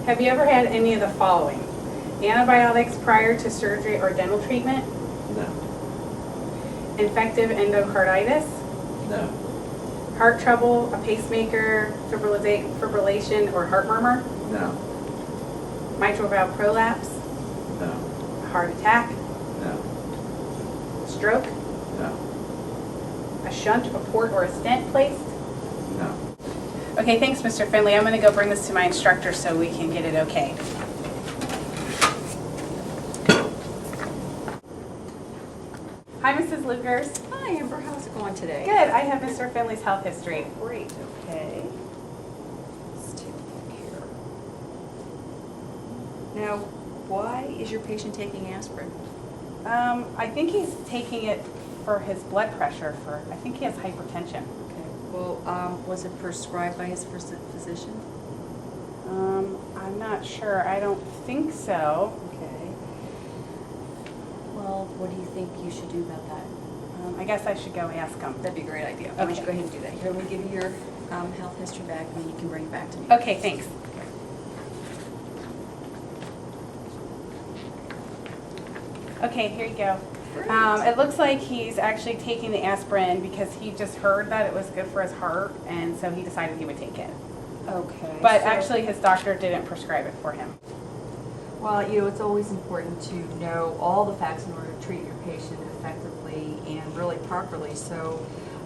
Have you ever had any of the following? Antibiotics prior to surgery or dental treatment? No. Infective endocarditis? No. Heart trouble, a pacemaker, fibrillation, or heart murmur? No. Mitral valve prolapse? No. A heart attack? No. Stroke? No. A shunt, a port, or a stent placed? No. Okay, thanks, Mr. Finley. I'm going to go bring this to my instructor so we can get it okay. Hi, Mrs. Lukers. Hi, Amber. How's it going today? Good. I have Mr. Finley's health history. Great. Okay. Let's take a look here. Now, why is your patient taking aspirin? I think he's taking it for his blood pressure. I think he has hypertension. Okay. Well, was it prescribed by his physician? I'm not sure. I don't think so. Okay. Well, what do you think you should do about that? I guess I should go ask him. That'd be a great idea. Why don't you Okay. go ahead and do that? Here, let me give you your health history back, and then you can bring it back to me. Okay, thanks. Okay, here you go. Great. It looks like he's actually taking the aspirin because he just heard that it was good for his heart, and so he decided he would take it. Okay. But so- actually, his doctor didn't prescribe it for him. Well, it's always important to know all the facts in order to treat your patient effectively and really properly. So,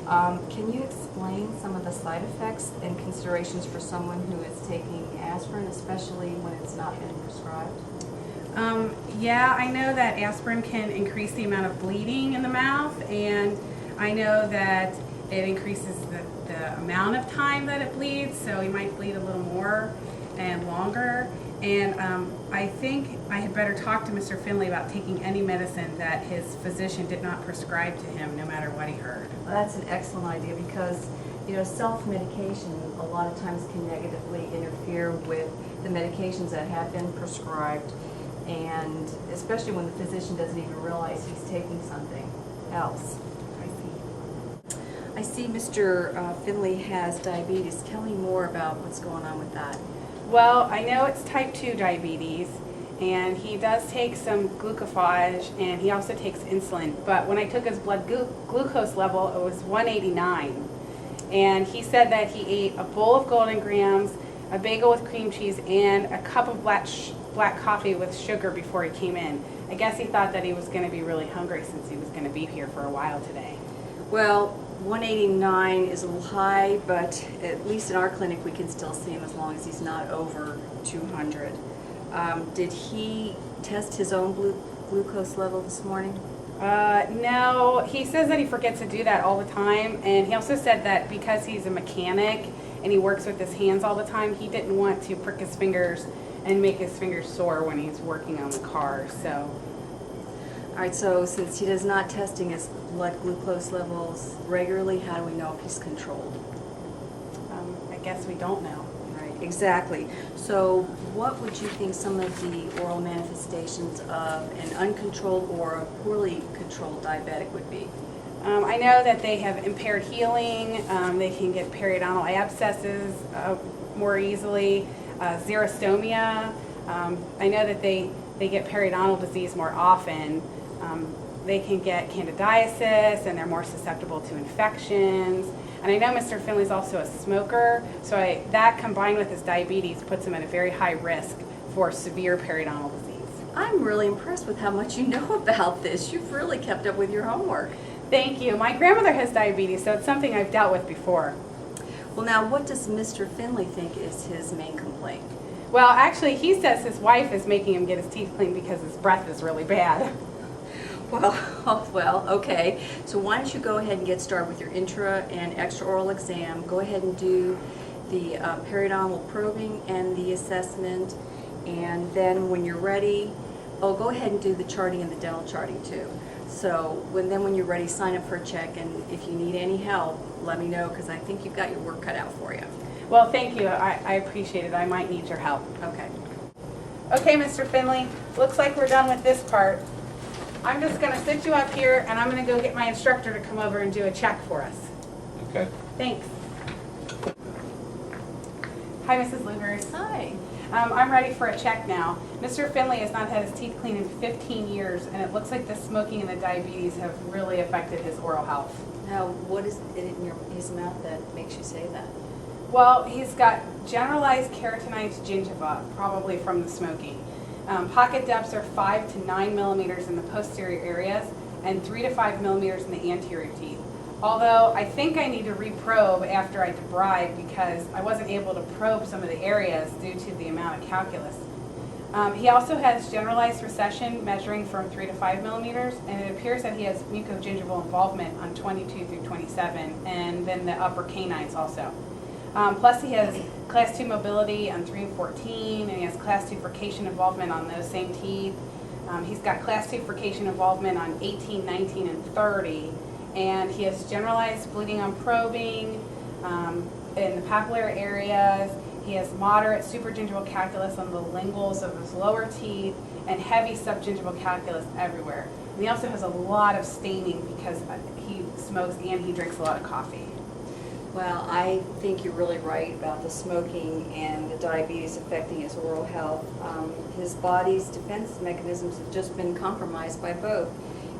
can you explain some of the side effects and considerations for someone who is taking aspirin, especially when it's not been prescribed? Yeah, I know that aspirin can increase the amount of bleeding in the mouth, and I know that it increases the amount of time that it bleeds, so he might bleed a little more and longer. And I think I had better talk to Mr. Finley about taking any medicine that his physician did not prescribe to him, no matter what he heard. Well, that's an excellent idea because, self-medication a lot of times can negatively interfere with the medications that have been prescribed, and especially when the physician doesn't even realize he's taking something else. I see Mr. Finley has diabetes. Tell me more about what's going on with that. Well, I know it's type 2 diabetes, and he does take some glucophage, and he also takes insulin. But when I took his blood glucose level, it was 189. And he said that he ate a bowl of Golden Grams, a bagel with cream cheese, and a cup of black coffee with sugar before he came in. I guess he thought that he was going to be really hungry since he was going to be here for a while today. Well, 189 is a little high, but at least in our clinic we can still see him as long as he's not over 200. Did he test his own glucose level this morning? No, he says that he forgets to do that all the time, and he also said that because he's a mechanic and he works with his hands all the time, he didn't want to prick his fingers and make his fingers sore when he's working on the car. So, All right, so since he is not testing his blood glucose levels regularly, how do we know if he's controlled? I guess we don't know. Right, exactly. So what would you think some of the oral manifestations of an uncontrolled or a poorly controlled diabetic would be? I know that they have impaired healing. They can get periodontal abscesses more easily, xerostomia. I know that they get periodontal disease more often. They can get candidiasis, and they're more susceptible to infections. And I know Mr. Finley's also a smoker, so that combined with his diabetes puts him at a very high risk for severe periodontal disease. I'm really impressed with how much you know about this. You've really kept up with your homework. Thank you. My grandmother has diabetes, so it's something I've dealt with before. Well, now, what does Mr. Finley think is his main complaint? Well, actually, he says his wife is making him get his teeth cleaned because his breath is really bad. Well, okay. So why don't you go ahead and get started with your intra and extraoral exam. Go ahead and do the periodontal probing and the assessment. And then when you're ready, go ahead and do the charting and the dental charting too. So when you're ready, sign up for a check. And if you need any help, let me know because I think you've got your work cut out for you. Well, thank you. I appreciate it. I might need your help. Okay. Okay, Mr. Finley, looks like we're done with this part. I'm just going to sit you up here, and I'm going to go get my instructor to come over and do a check for us. Okay. Thanks. Hi, Mrs. Lugers. Hi. I'm ready for a check now. Mr. Finley has not had his teeth cleaned in 15 years, and it looks like the smoking and the diabetes have really affected his oral health. Now, what is it in his mouth that makes you say that? Well, he's got generalized keratinized gingiva, probably from the smoking. Pocket depths are 5 to 9 millimeters in the posterior areas and 3 to 5 millimeters in the anterior teeth. Although I think I need to reprobe after I debride because I wasn't able to probe some of the areas due to the amount of calculus. He also has generalized recession measuring from 3 to 5 millimeters, and it appears that he has mucogingival involvement on 22 through 27, and then the upper canines also. Plus he has class 2 mobility on 3 and 14, and he has class 2 frication involvement on those same teeth. He's got class 2 frication involvement on 18, 19, and 30, and he has generalized bleeding on probing in the papillary areas. He has moderate supragingival calculus on the linguals of his lower teeth and heavy subgingival calculus everywhere. And he also has a lot of staining because he smokes and he drinks a lot of coffee. Well, I think you're really right about the smoking and the diabetes affecting his oral health. His body's defense mechanisms have just been compromised by both.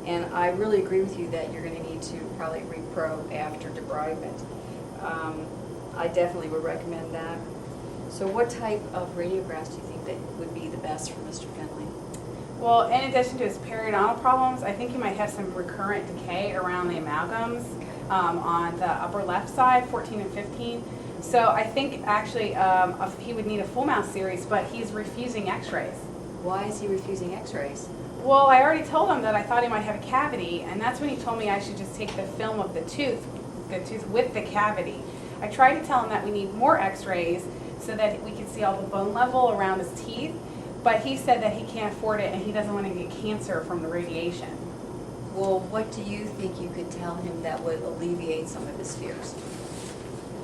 And I really agree with you that you're going to need to probably reprobe after debridement. I definitely would recommend that. So what type of radiographs do you think that would be the best for Mr. Finley? Well, in addition to his periodontal problems, I think he might have some recurrent decay around the amalgams on the upper left side, 14 and 15. So I think actually he would need a full mouth series, but he's refusing x-rays. Why is he refusing x-rays? Well, I already told him that I thought he might have a cavity, and that's when he told me I should just take the film of the tooth with the cavity. I tried to tell him that we need more x-rays so that we could see all the bone level around his teeth, but he said that he can't afford it and he doesn't want to get cancer from the radiation. Well, what do you think you could tell him that would alleviate some of his fears?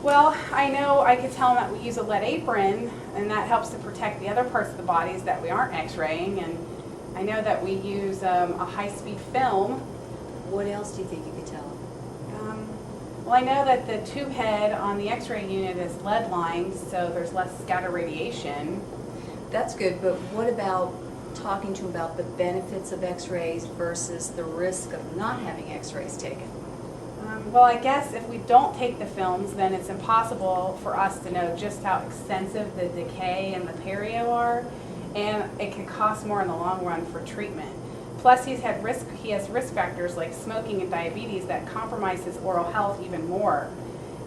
Well, I know I could tell him that we use a lead apron, and that helps to protect the other parts of the bodies that we aren't x-raying, and I know that we use a high-speed film. What else do you think you could tell him? Well, I know that the tube head on the x-ray unit is lead lined, so there's less scatter radiation. That's good, but what about talking to him about the benefits of x-rays versus the risk of not having x-rays taken? Well, I guess if we don't take the films, then it's impossible for us to know just how extensive the decay and the perio are, and it could cost more in the long run for treatment. Plus, he has risk factors like smoking and diabetes that compromise his oral health even more.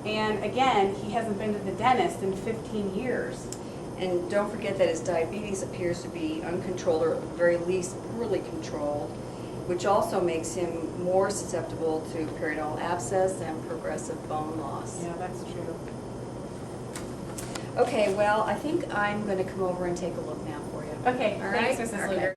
And again, he hasn't been to the dentist in 15 years. And don't forget that his diabetes appears to be uncontrolled, or at the very least poorly controlled, which also makes him more susceptible to periodontal abscess and progressive bone loss. Yeah, that's true. Okay, well, I think I'm going to come over and take a look now for you. Okay, All thanks, right? Mrs. Okay. Luger.